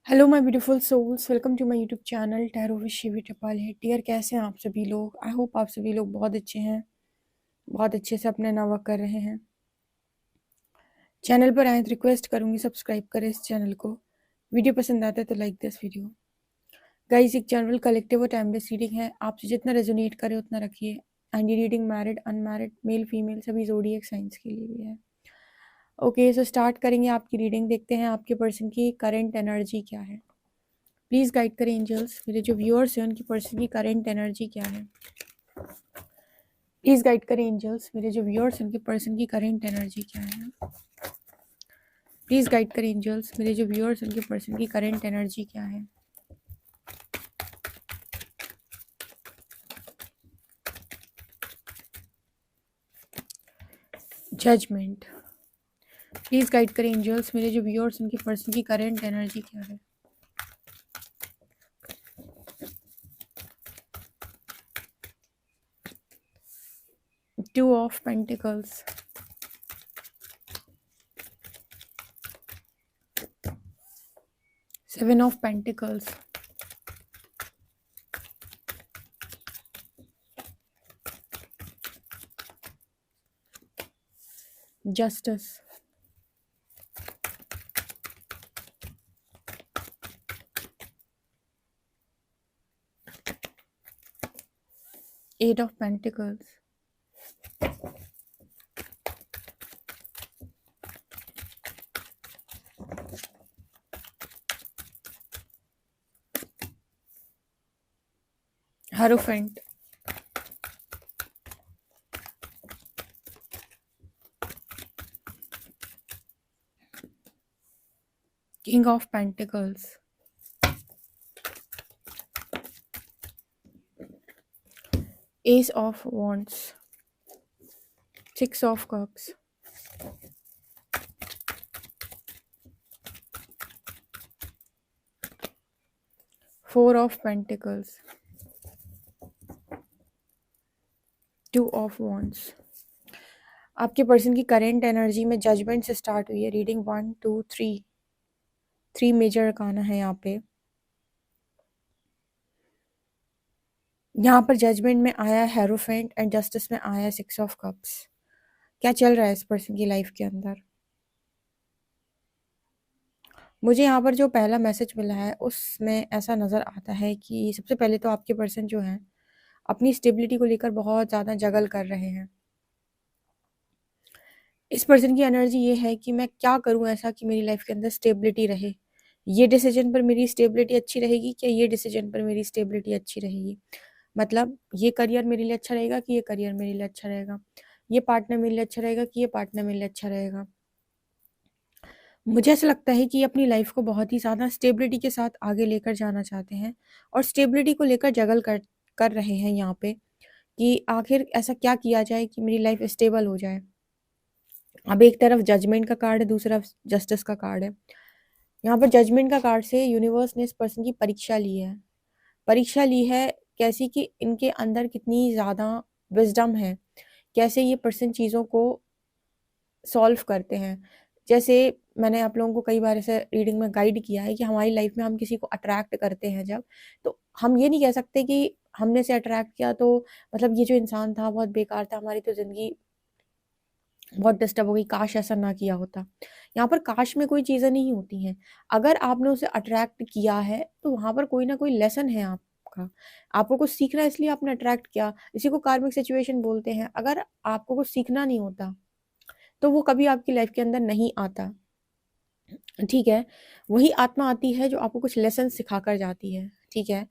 Hello my beautiful souls, welcome to my YouTube channel tarot with Shivi टपाल है। Dear, कैसे हैं आप सभी लोग? आई होप आप सभी लोग बहुत अच्छे हैं, बहुत अच्छे से अपना नया वर्क कर रहे हैं। चैनल पर आए तो रिक्वेस्ट करूंगी सब्सक्राइब करें इस चैनल को। वीडियो पसंद आता है तो लाइक दिस वीडियो। गाइस, एक जनरल कलेक्टिव और टाइमलेस रीडिंग है, आपसे जितना रेजोनेट करे उतना रखिए। एंड ये reading married, unmarried, male female सभी ज़ोडिएक साइंस के लिए भी है। ओके, सो स्टार्ट करेंगे आपकी रीडिंग। देखते हैं आपके पर्सन की करंट एनर्जी क्या है। प्लीज़ गाइड करें एंजल्स, मेरे जो व्यूअर्स हैं उनकी पर्सन की करंट एनर्जी क्या है। प्लीज़ गाइड करें एंजल्स, मेरे जो व्यूअर्स हैं उनकी पर्सन की करंट एनर्जी क्या है। प्लीज़ गाइड करें एंजल्स, मेरे जो व्यूअर्स हैं उनकी पर्सन की करंट एनर्जी क्या है। जजमेंट। प्लीज़ गाइड करें एंजल्स, मेरे जो व्यूअर्स हैं उनकी पर्सन की करंट एनर्जी क्या है। Two of pentacles, seven of pentacles, justice, eight of pentacles, hierophant, king of pentacles, ace of wands, six of cups, four of pentacles, two of wands. आपके person की current energy में judgement से start हुई है reading. 1 2 3 major arcana है यहाँ पे। यहाँ पर जजमेंट में आया हेरोफेंट एंड जस्टिस में आया सिक्स ऑफ कप्स। क्या चल रहा है इस पर्सन की लाइफ के अंदर? मुझे यहाँ पर जो पहला मैसेज मिला है उसमें ऐसा नज़र आता है कि सबसे पहले तो आपके पर्सन जो हैं अपनी स्टेबिलिटी को लेकर बहुत ज़्यादा जगल कर रहे हैं। इस पर्सन की एनर्जी ये है कि मैं क्या करूं ऐसा कि मेरी लाइफ के अंदर स्टेबिलिटी रहे। ये डिसीजन पर मेरी स्टेबिलिटी अच्छी रहेगी क्या ये डिसीजन पर मेरी स्टेबिलिटी अच्छी रहेगी। मतलब ये करियर मेरे लिए अच्छा रहेगा कि ये करियर मेरे लिए अच्छा रहेगा। ये पार्टनर मेरे लिए अच्छा रहेगा कि ये पार्टनर मेरे लिए अच्छा रहेगा। मुझे ऐसा लगता है कि ये अपनी लाइफ को बहुत ही ज़्यादा स्टेबिलिटी के साथ आगे लेकर जाना चाहते हैं और स्टेबिलिटी को लेकर जगल कर कर रहे हैं यहाँ पे कि आखिर ऐसा क्या किया जाए कि मेरी लाइफ स्टेबल हो जाए। अब एक तरफ जजमेंट का कार्ड है, दूसरी तरफ जस्टिस का कार्ड है। यहाँ पर जजमेंट का कार्ड से यूनिवर्स ने इस पर्सन की परीक्षा ली है। परीक्षा ली है कैसी कि इनके अंदर कितनी ज़्यादा विजडम है, कैसे ये पर्सन चीज़ों को सॉल्व करते हैं। जैसे मैंने आप लोगों को कई बार ऐसे रीडिंग में गाइड किया है कि हमारी लाइफ में हम किसी को अट्रैक्ट करते हैं जब, तो हम ये नहीं कह सकते कि हमने से अट्रैक्ट किया तो मतलब ये जो इंसान था बहुत बेकार था, हमारी तो ज़िंदगी बहुत डिस्टर्ब हो गई, काश ऐसा ना किया होता। यहाँ पर काश में कोई चीज़ें नहीं होती हैं। अगर आपने उसे अट्रैक्ट किया है तो वहाँ पर कोई ना कोई लेसन है आपका। आपको कुछ सीखना है इसलिए आपने अट्रैक्ट किया। इसी को कार्मिक सिचुएशन बोलते हैं। अगर आपको कुछ सीखना नहीं होता तो वो कभी आपकी लाइफ के अंदर नहीं आता। ठीक है? वही आत्मा आती है जो आपको कुछ लेसन सिखा कर जाती है। ठीक है?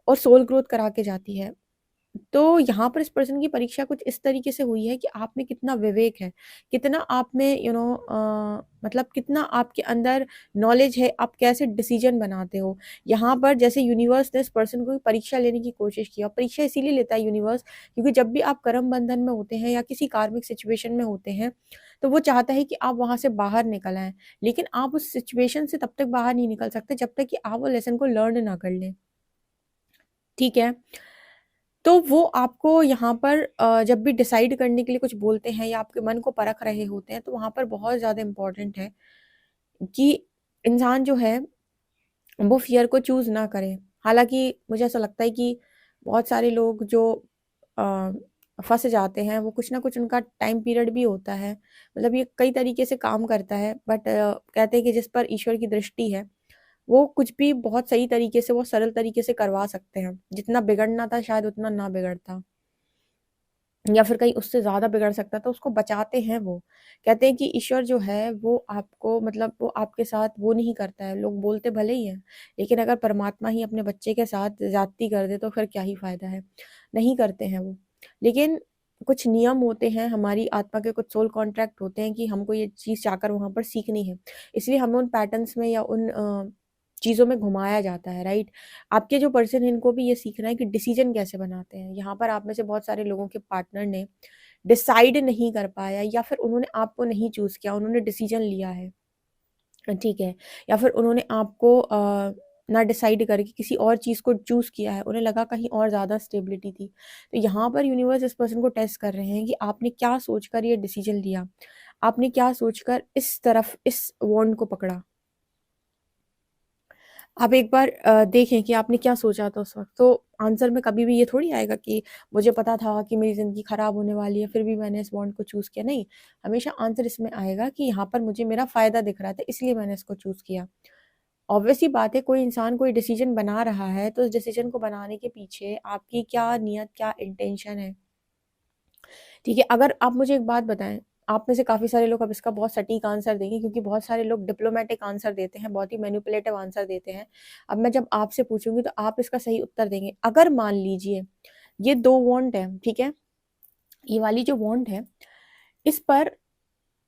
और सोल ग्रोथ करा के जाती है। तो यहाँ पर इस पर्सन की परीक्षा कुछ इस तरीके से हुई है कि आप में कितना विवेक है, कितना आप में मतलब कितना आपके अंदर नॉलेज है, आप कैसे डिसीजन बनाते हो। यहाँ पर जैसे यूनिवर्स ने इस पर्सन को परीक्षा लेने की कोशिश की, और परीक्षा इसीलिए लेता है यूनिवर्स क्योंकि जब भी आप कर्म बंधन में होते हैं या किसी कार्मिक सिचुएशन में होते हैं तो वो चाहता है कि आप वहाँ से बाहर निकल आएँ। लेकिन आप उस सिचुएशन से तब तक बाहर नहीं निकल सकते जब तक कि आप वो लेसन को लर्न ना कर लें। ठीक है? तो वो आपको यहाँ पर जब भी डिसाइड करने के लिए कुछ बोलते हैं या आपके मन को परख रहे होते हैं तो वहाँ पर बहुत ज़्यादा इम्पोर्टेंट है कि इंसान जो है वो फ़ियर को चूज़ ना करें। हालाँकि मुझे ऐसा लगता है कि बहुत सारे लोग जो अ, फँस जाते हैं, वो कुछ ना कुछ उनका टाइम पीरियड भी होता है। मतलब ये कई तरीके से काम करता है, बट कहते हैं कि जिस पर ईश्वर की दृष्टि है, वो कुछ भी बहुत सही तरीके से, बहुत सरल तरीके से करवा सकते हैं। जितना बिगड़ना था शायद उतना ना बिगड़ता, या फिर कहीं उससे ज़्यादा बिगड़ सकता, तो उसको बचाते हैं वो। कहते हैं कि ईश्वर जो है वो आपको, मतलब वो आपके साथ वो नहीं करता है, लोग बोलते भले ही हैं, लेकिन अगर परमात्मा ही अपने बच्चे के साथ ज़्यादती कर दे तो फिर क्या ही फ़ायदा है? नहीं करते हैं वो। लेकिन कुछ नियम होते हैं, हमारी आत्मा के कुछ सोल कॉन्ट्रैक्ट होते हैं कि हमको ये चीज़ जाकर वहाँ पर सीखनी है। इसलिए हमें उन पैटर्न्स में या उन चीज़ों में घुमाया जाता है, राइट? आपके जो पर्सन हैं इनको भी ये सीखना है कि डिसीजन कैसे बनाते हैं। यहाँ पर आप में से बहुत सारे लोगों के पार्टनर ने डिसाइड नहीं कर पाया, या फिर उन्होंने आपको नहीं चूज़ किया, उन्होंने डिसीजन लिया है, ठीक है? या फिर उन्होंने आपको ना डिसाइड करके किसी और चीज़ को चूज़ किया है, उन्हें लगा कहीं और ज़्यादा स्टेबिलिटी थी। तो यहाँ पर यूनिवर्स इस पर्सन को टेस्ट कर रहे हैं कि आपने क्या सोचकर ये डिसीजन लिया? आपने क्या सोचकर इस तरफ इस वॉन्ड को पकड़ा? आप एक बार देखें कि आपने क्या सोचा था उस वक़्त, तो आंसर में कभी भी ये थोड़ी आएगा कि मुझे पता था कि मेरी ज़िंदगी ख़राब होने वाली है, फिर भी मैंने इस बॉन्ड को चूज़ किया। नहीं, हमेशा आंसर इसमें आएगा कि यहाँ पर मुझे मेरा फ़ायदा दिख रहा था, इसलिए मैंने इसको चूज़ किया। ऑब्वियस सी बात है, कोई इंसान कोई डिसीज़न बना रहा है, तो उस डिसीज़न को बनाने के पीछे आपकी क्या नियत, क्या इंटेंशन है, ठीक है? अगर आप मुझे एक बात बताएँ, आप में से काफ़ी सारे लोग अब इसका बहुत सटीक आंसर देंगे, क्योंकि बहुत सारे लोग डिप्लोमैटिक आंसर देते हैं, बहुत ही मैनिपुलेटिव आंसर देते हैं। अब मैं जब आपसे पूछूँगी तो आप इसका सही उत्तर देंगे। अगर मान लीजिए ये 2 वांट हैं, ठीक है? ये वाली जो वांट है, इस पर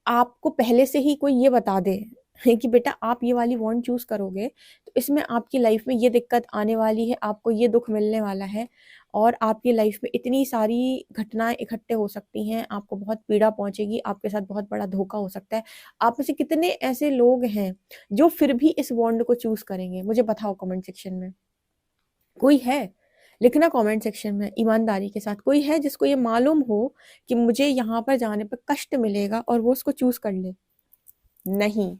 आपको पहले से ही कोई ये बता दे कि बेटा आप ये वाली वांट चूज़ करोगे, तो इसमें आपकी लाइफ में ये दिक्कत आने वाली है, आपको ये दुःख मिलने वाला है, और आपकी लाइफ में इतनी सारी घटनाएँ इकट्ठे हो सकती हैं, आपको बहुत पीड़ा पहुँचेगी, आपके साथ बहुत बड़ा धोखा हो सकता है। आप में से कितने ऐसे लोग हैं, जो फिर भी इस वांट को चूज़ करेंगे? मुझे बताओ कमेंट सेक्शन में। कोई है? लिखना कमेंट सेक्शन में ईमानदारी के साथ। कोई है जिसको ये मालूम हो कि मुझे यहाँ पर जाने पे कष्ट मिलेगा और वो उसको चूज़ कर ले? नहीं।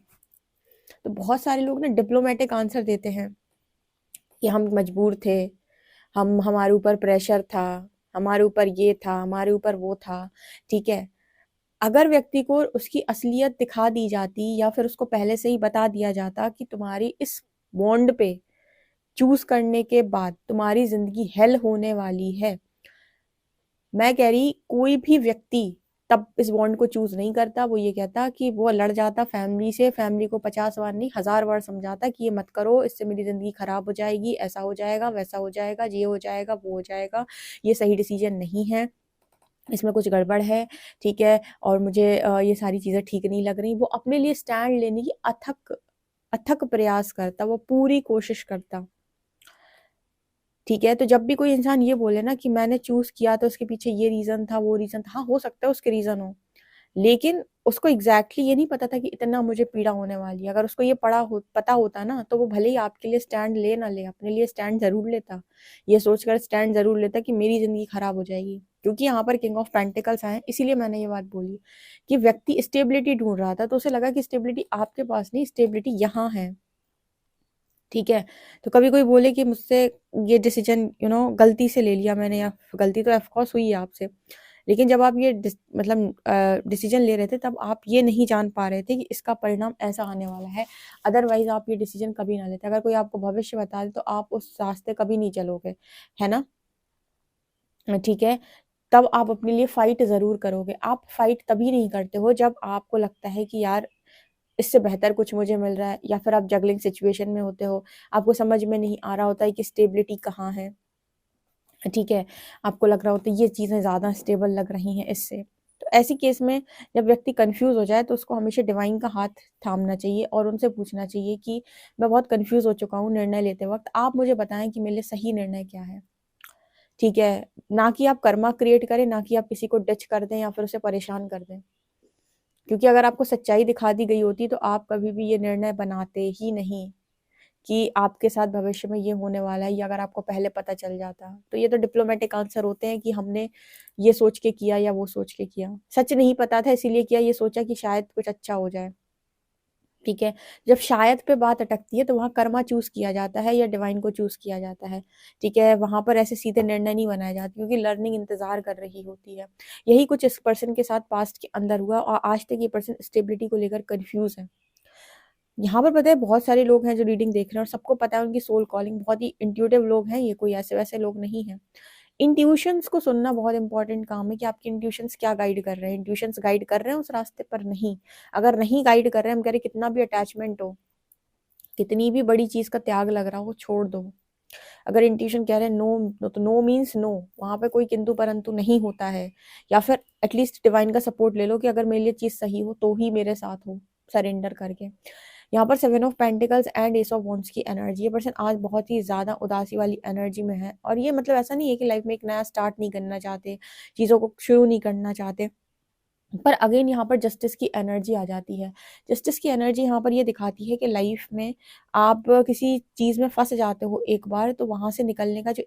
तो बहुत सारे लोग ना डिप्लोमैटिक आंसर देते हैं कि हम मजबूर थे, हम हमारे ऊपर प्रेशर था, हमारे ऊपर ये था, हमारे ऊपर वो था, ठीक है? अगर व्यक्ति को उसकी असलियत दिखा दी जाती, या फिर उसको पहले से ही बता दिया जाता कि तुम्हारी इस बॉन्ड पे चूज़ करने के बाद तुम्हारी ज़िंदगी हेल होने वाली है। मैं कह रही कोई भी व्यक्ति तब इस बॉन्ड को चूज़ नहीं करता, वो ये कहता कि वो लड़ जाता फैमिली से, फैमिली को 50 बार नहीं 1000 बार समझाता कि ये मत करो, इससे मेरी ज़िंदगी ख़राब हो जाएगी, ऐसा हो जाएगा, वैसा हो जाएगा, ये हो जाएगा, वो हो जाएगा, ये सही डिसीजन नहीं है, इसमें कुछ गड़बड़ है, ठीक है? और मुझे ये सारी चीज़ें ठीक नहीं लग रही। वो अपने लिए स्टैंड लेने की अथक अथक प्रयास करता, वो पूरी कोशिश करता। ठीक है? तो जब भी कोई इंसान ये बोले ना कि मैंने चूज़ किया तो उसके पीछे ये रीज़न था, वो रीज़न था, हाँ, हो सकता है उसके रीज़न हो। लेकिन उसको एग्ज़ैक्टली ये नहीं पता था कि इतना मुझे पीड़ा होने वाली है। अगर उसको ये पता होता ना, तो वो भले ही आपके लिए स्टैंड ले ना ले, अपने लिए स्टैंड ज़रूर लेता। ये सोचकर स्टैंड ज़रूर लेता कि मेरी ज़िंदगी ख़राब हो जाएगी। क्योंकि यहाँ पर किंग ऑफ पेंटिकल्स आए हैं, इसीलिए मैंने ये बात बोली कि व्यक्ति स्टेबिलिटी ढूँढ रहा था, तो उसे लगा कि स्टेबिलिटी आपके पास नहीं, स्टेबिलिटी यहाँ है। ठीक है? तो कभी कोई बोले कि मुझसे ये डिसीज़न गलती से ले लिया मैंने, या गलती तो ऑफ़ कोर्स हुई है आपसे। लेकिन जब आप ये डिसीज़न ले रहे थे, तब आप ये नहीं जान पा रहे थे कि इसका परिणाम ऐसा आने वाला है। अदरवाइज़ आप ये डिसीज़न कभी ना लेते। अगर कोई आपको भविष्य बता दे तो आप उस रास्ते कभी नहीं चलोगे, है ना? ठीक है? तब आप अपने लिए फ़ाइट ज़रूर करोगे। आप फ़ाइट तभी नहीं करते हो जब आपको लगता है कि यार इससे बेहतर कुछ मुझे मिल रहा है, या फिर आप जगलिंग सिचुएशन में होते हो, आपको समझ में नहीं आ रहा होता है कि स्टेबिलिटी कहाँ है, ठीक है? आपको लग रहा होता है ये चीज़ें ज़्यादा स्टेबल लग रही हैं इससे। तो ऐसी केस में जब व्यक्ति कन्फ्यूज़ हो जाए, तो उसको हमेशा डिवाइन का हाथ थामना चाहिए और उनसे पूछना चाहिए कि मैं बहुत कन्फ्यूज़ हो चुका हूँ निर्णय लेते वक़्त, आप मुझे बताएँ कि मेरे लिए सही निर्णय क्या है? ठीक है? ना कि आप कर्मा क्रिएट करें, ना कि आप किसी को डच कर दें या फिर उसे परेशान कर दें। क्योंकि अगर आपको सच्चाई दिखा दी गई होती, तो आप कभी भी ये निर्णय बनाते ही नहीं कि आपके साथ भविष्य में ये होने वाला है, ये अगर आपको पहले पता चल जाता। तो ये तो डिप्लोमैटिक आंसर होते हैं कि हमने ये सोच के किया या वो सोच के किया। सच नहीं पता था इसीलिए किया, ये सोचा कि शायद कुछ अच्छा हो जाए। ठीक है। जब शायद पे बात अटकती है तो वहाँ कर्मा चूज़ किया जाता है या डिवाइन को चूज़ किया जाता है, ठीक है। वहाँ पर ऐसे सीधे निर्णय नहीं बनाए जाते क्योंकि लर्निंग इंतज़ार कर रही होती है। यही कुछ इस पर्सन के साथ पास्ट के अंदर हुआ और आज तक ये पर्सन स्टेबिलिटी को लेकर कन्फ्यूज़ है। यहाँ पर पता है बहुत सारे लोग हैं जो रीडिंग देख रहे हैं और सबको पता है उनकी सोल कॉलिंग, बहुत ही इंट्यूटिव लोग हैं, ये कोई ऐसे-वैसे लोग नहीं हैं। इंट्यूशंस को सुनना बहुत इंपॉर्टेंट काम है कि आपके इंट्यूशंस क्या गाइड कर रहे हैं। इंट्यूशंस गाइड कर रहे हैं उस रास्ते पर? नहीं। अगर नहीं गाइड कर रहे हैं, हम कह रहे कितना भी अटैचमेंट हो, कितनी भी बड़ी चीज़ का त्याग लग रहा हो, वो छोड़ दो। अगर इंट्यूशन कह रहे हैं नो, तो नो मीन्स नो, वहाँ पे कोई किंतु परंतु नहीं होता है। या फिर एटलीस्ट डिवाइन का सपोर्ट ले लो कि अगर मेरे लिए चीज़ सही हो तो ही मेरे साथ हो, सरेंडर करके। यहाँ पर 7 of pentacles and S of wands की एनर्जी, ये पर्सन आज बहुत ही ज़्यादा उदासी वाली एनर्जी में है। और ये मतलब ऐसा नहीं है कि लाइफ में एक नया स्टार्ट नहीं करना चाहते, चीज़ों को शुरू नहीं करना चाहते, पर अगेन यहाँ पर जस्टिस की एनर्जी आ जाती है। जस्टिस की एनर्जी यहाँ पर ये दिखाती है कि लाइफ में आप किसी चीज़ में फंस जाते हो एक बार, तो वहाँ से निकलने का जो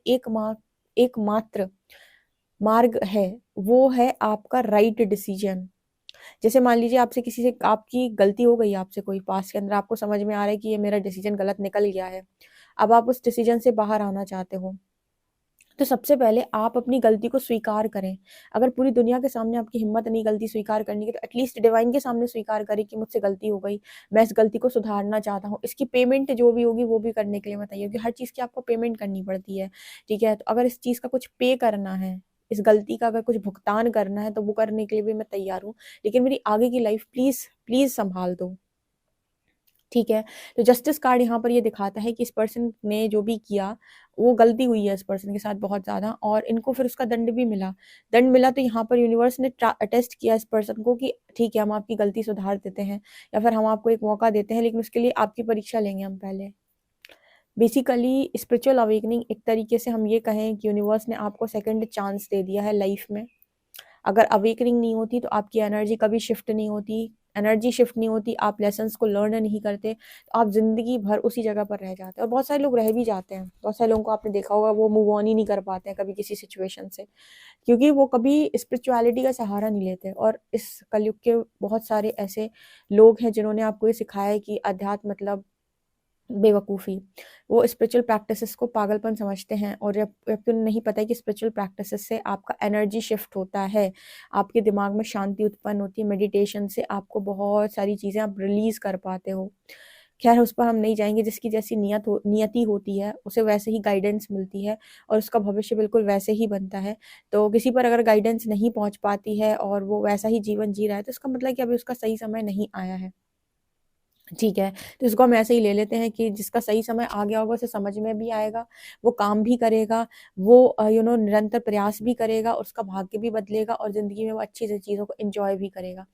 एकमात्र मार्ग है, वो है आपका राइट डिसीजन। जैसे मान लीजिए आपसे किसी से आपकी गलती हो गई, आपसे कोई पास के अंदर आपको समझ में आ रहा है कि ये मेरा डिसीजन गलत निकल गया है, अब आप उस डिसीजन से बाहर आना चाहते हो, तो सबसे पहले आप अपनी गलती को स्वीकार करें। अगर पूरी दुनिया के सामने आपकी हिम्मत नहीं गलती स्वीकार करने की, तो एटलीस्ट डिवाइन के सामने स्वीकार करें कि मुझसे गलती हो गई, मैं इस गलती को सुधारना चाहता हूँ। इसकी पेमेंट जो भी होगी वो भी करने के लिए मैं तैयार हूँ, क्योंकि हर चीज़ की आपको पेमेंट करनी पड़ती है, ठीक है। तो अगर इस चीज़ का कुछ पे करना है, इस गलती का अगर कुछ भुगतान करना है, तो वो करने के लिए भी मैं तैयार हूँ, लेकिन मेरी आगे की लाइफ प्लीज़ प्लीज़ संभाल दो, ठीक है। तो जस्टिस कार्ड यहाँ पर ये दिखाता है कि इस पर्सन ने जो भी किया, वो गलती हुई है इस पर्सन के साथ बहुत ज़्यादा, और इनको फिर उसका दंड भी मिला। दंड मिला तो यहाँ पर यूनिवर्स ने अटेस्ट किया इस पर्सन को कि ठीक है, हम आपकी गलती सुधार देते हैं, या फिर हम आपको एक मौका देते हैं, लेकिन उसके लिए आपकी परीक्षा लेंगे हम पहले। बेसिकली स्पिरिचुअल अवेकनिंग, एक तरीके से हम ये कहें कि यूनिवर्स ने आपको सेकंड चांस दे दिया है लाइफ में। अगर अवेकनिंग नहीं होती तो आपकी एनर्जी कभी शिफ्ट नहीं होती, एनर्जी शिफ्ट नहीं होती, आप लेसन्स को लर्न नहीं करते, तो आप ज़िंदगी भर उसी जगह पर रह जाते हैं। और बहुत सारे लोग रह भी जाते हैं, बहुत सारे लोगों को आपने देखा होगा वो मूव ऑन ही नहीं कर पाते हैं कभी किसी सिचुएशन से, क्योंकि वो कभी स्पिरिचुअलिटी का सहारा नहीं लेते। और इस कलयुग के बहुत सारे ऐसे लोग हैं जिन्होंने आपको ये सिखाया है कि अध्यात्म मतलब बेवकूफ़ी। वो स्पिरिचुअल प्रैक्टिसेस को पागलपन समझते हैं, और जबकि उन्हें नहीं पता है कि स्पिरिचुअल प्रैक्टिसेस से आपका एनर्जी शिफ्ट होता है, आपके दिमाग में शांति उत्पन्न होती है, मेडिटेशन से आपको बहुत सारी चीज़ें आप रिलीज़ कर पाते हो। खैर उस पर हम नहीं जाएँगे, जिसकी जैसी नियति होती है, उसे वैसे ही गाइडेंस मिलती है और उसका भविष्य बिल्कुल वैसे ही बनता है। तो किसी पर अगर गाइडेंस नहीं पहुँच पाती है और वो वैसा ही जीवन जी रहा है, तो इसका मतलब है कि अभी उसका सही समय नहीं आया है। ठीक है, तो इसको हम ऐसे ही ले लेते हैं कि जिसका सही समय आ गया होगा उसे समझ में भी आएगा, वो काम भी करेगा, वो निरंतर प्रयास भी करेगा, उसका भाग्य भी बदलेगा और ज़िंदगी में वो अच्छी सी चीज़ों को एन्जॉय भी करेगा।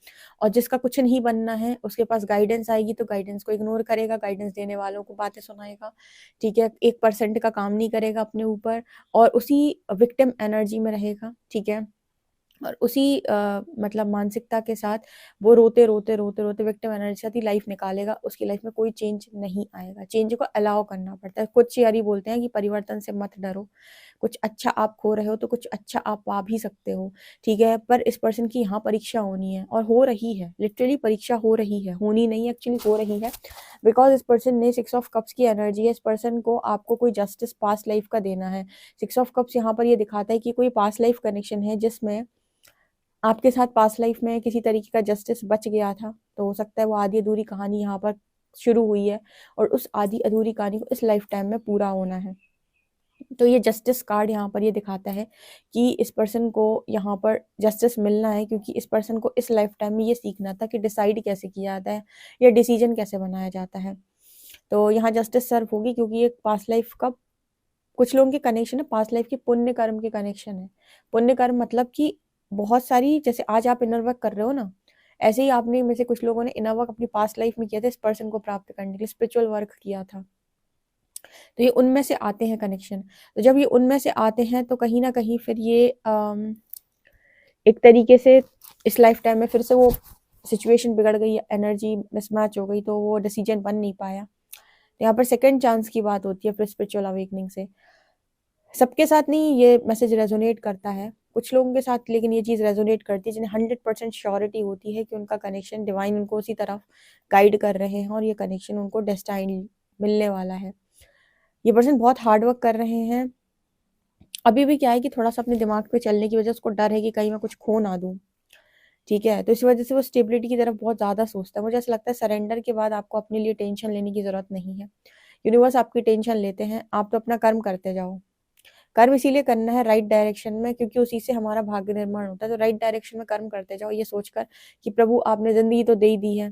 और जिसका कुछ नहीं बनना है, उसके पास गाइडेंस आएगी तो गाइडेंस को इग्नोर करेगा, गाइडेंस देने वालों को बातें सुनाएगा, ठीक है? 1% का काम नहीं करेगा अपने ऊपर और उसी विक्टिम एनर्जी में रहेगा, ठीक है? और उसी मतलब मानसिकता के साथ वो रोते-रोते विक्टिम एनर्जी के साथ ही लाइफ निकालेगा, उसकी लाइफ में कोई चेंज नहीं आएगा। चेंज को अलाउ करना पड़ता है। कुछ थियरी बोलते हैं कि परिवर्तन से मत डरो, कुछ अच्छा आप खो रहे हो तो कुछ अच्छा आप पा भी सकते हो, ठीक है? पर इस पर्सन की यहाँ परीक्षा होनी है और हो रही है, लिटरली परीक्षा हो रही है, होनी नहीं एक्चुअली हो रही है। बिकॉज़ इस पर्सन ने 6 ऑफ कप्स की एनर्जी है, इस पर्सन को आपको कोई जस्टिस पास्ट लाइफ का देना है। 6 ऑफ कप्स यहाँ पर ये दिखाता है कि कोई पास्ट लाइफ कनेक्शन है जिसमें आपके साथ पास्ट लाइफ में किसी तरीके का जस्टिस बच गया था, तो हो सकता है वो आधी अधूरी कहानी यहाँ पर शुरू हुई है और उस आधी अधूरी कहानी को इस लाइफ टाइम में पूरा होना है। तो ये जस्टिस कार्ड यहाँ पर ये दिखाता है कि इस पर्सन को यहाँ पर जस्टिस मिलना है, क्योंकि इस पर्सन को इस लाइफ टाइम में ये सीखना था कि डिसाइड कैसे किया जाता है या डिसीजन कैसे बनाया जाता है। तो यहाँ जस्टिस सर्व होगी, क्योंकि ये पास्ट लाइफ का कुछ लोगों के कनेक्शन है, पास्ट लाइफ के पुण्य कर्म के कनेक्शन है। पुण्य कर्म मतलब कि बहुत सारी, जैसे आज आप इनर वर्क कर रहे हो ना, ऐसे ही आपने में से कुछ लोगों ने इनर वर्क अपनी पास्ट लाइफ में किया था इस पर्सन को प्राप्त करने के लिए, स्पिरिचुअल वर्क किया था। तो ये उनमें से आते हैं कनेक्शन। तो जब ये उनमें से आते हैं तो कहीं न कहीं फिर ये एक तरीके से इस लाइफ टाइम में फिर से वो सिचुएशन बिगड़ गई, एनर्जी मिसमैच हो गई, तो वो डिसीजन बन नहीं पाया। तो यहाँ पर सेकंड चांस की बात होती है फिर स्पिरिचुअल अवेकनिंग से। सबके साथ नहीं ये मैसेज रेजोनेट करता है, कुछ लोगों के साथ लेकिन ये चीज़ रेजोनेट करती है जिन्हें 100% श्योरिटी होती है कि उनका कनेक्शन डिवाइन उनको उसी तरफ गाइड कर रहे हैं और ये कनेक्शन उनको डेस्टाइन मिलने वाला है। ये पर्सन बहुत हार्ड वर्क कर रहे हैं। अभी भी क्या है कि थोड़ा सा अपने दिमाग पे चलने की वजह से उसको डर है कि कहीं मैं कुछ खो ना दूँ, ठीक है? तो इस वजह से वो स्टेबिलिटी की तरफ बहुत ज़्यादा सोचता है। मुझे ऐसा लगता है सरेंडर के बाद आपको अपने लिए टेंशन लेने की ज़रूरत नहीं है। यूनिवर्स आपकी टेंशन लेते हैं, आप तो अपना कर्म करते जाओ। कर्म इसीलिए करना है राइट डायरेक्शन में, क्योंकि उसी से हमारा भाग्य निर्माण होता है। तो राइट डायरेक्शन में कर्म करते जाओ, ये सोचकर कि प्रभु आपने ज़िंदगी तो दे ही दी है।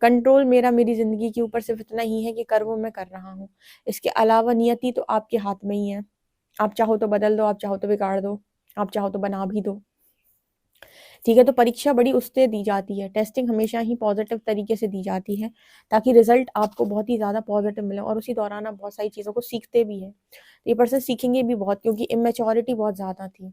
कंट्रोल मेरा मेरी ज़िंदगी के ऊपर सिर्फ़ इतना ही है कि कर्म मैं कर रहा हूँ। इसके अलावा नियति तो आपके हाथ में ही है। आप चाहो तो बदल दो, आप चाहो तो बिगाड़ दो, आप चाहो तो बना भी दो। ठीक है? तो परीक्षा बड़ी उससे दी जाती है, टेस्टिंग हमेशा ही पॉज़िटिव तरीके से दी जाती है, ताकि रिज़ल्ट आपको बहुत ही ज़्यादा पॉज़िटिव मिले और उसी दौरान आप बहुत सारी चीज़ों को सीखते भी हैं। ये पर्सन सीखेंगे भी बहुत, क्योंकि इमैच्योरिटी बहुत ज़्यादा थी।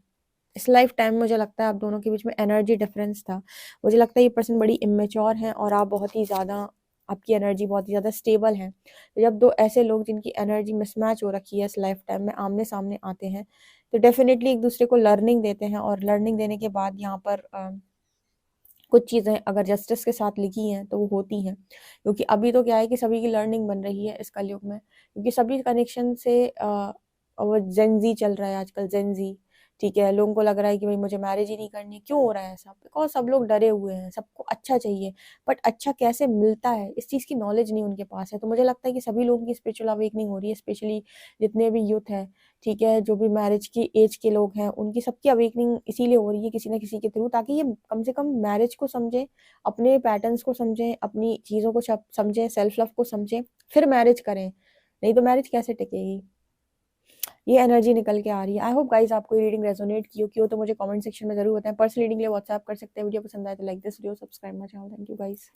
इस लाइफ टाइम मुझे लगता है आप दोनों के बीच में एनर्जी डिफरेंस था। मुझे लगता है ये पर्सन बड़ी इमैच्योर हैं और आप बहुत ही ज़्यादा, आपकी एनर्जी बहुत ही ज़्यादा स्टेबल है। तो जब 2 ऐसे लोग जिनकी एनर्जी मिसमैच हो रखी है इस लाइफ टाइम में आमने-सामने आते हैं, तो डेफ़िनेटली एक-दूसरे को लर्निंग देते हैं और लर्निंग देने के बाद यहाँ पर कुछ चीज़ें अगर जस्टिस के साथ लिखी हैं तो वो होती हैं, क्योंकि अभी तो क्या है कि सभी की लर्निंग बन रही है इस कलयुग में, क्योंकि सभी कनेक्शन से वो जेन ज़ी चल रहा है आजकल, जेन ज़ी, ठीक है? लोगों को लग रहा है कि भाई मुझे मैरिज ही नहीं करनी। क्यों हो रहा है ऐसा? बिकॉज़ सब लोग डरे हुए हैं, सबको अच्छा चाहिए, बट अच्छा कैसे मिलता है इस चीज़ की नॉलेज नहीं उनके पास है। तो मुझे लगता है कि सभी लोगों की स्पिरिचुअल अवेकनिंग हो रही है, स्पेशली जितने भी यूथ हैं, ठीक है? जो भी मैरिज की एज के लोग हैं, उनकी सबकी अवेकनिंग इसीलिए हो रही है किसी न किसी के थ्रू, ताकि ये कम से कम मैरिज को समझें, अपने पैटर्न्स को समझें, अपनी चीज़ों को समझें, सेल्फ लव को समझें, फिर मैरिज करें। नहीं तो मैरिज कैसे टिकेगी? ये एनर्जी निकल के आ रही है। आई होप गाइस आपको ये रीडिंग रेजोनेट की हो तो मुझे कमेंट सेक्शन में ज़रूर बताएं। पर्सनल रीडिंग के लिए व्हाट्सएप कर सकते हैं। वीडियो पसंद आए तो like this video, subscribe my channel. Thank you guys.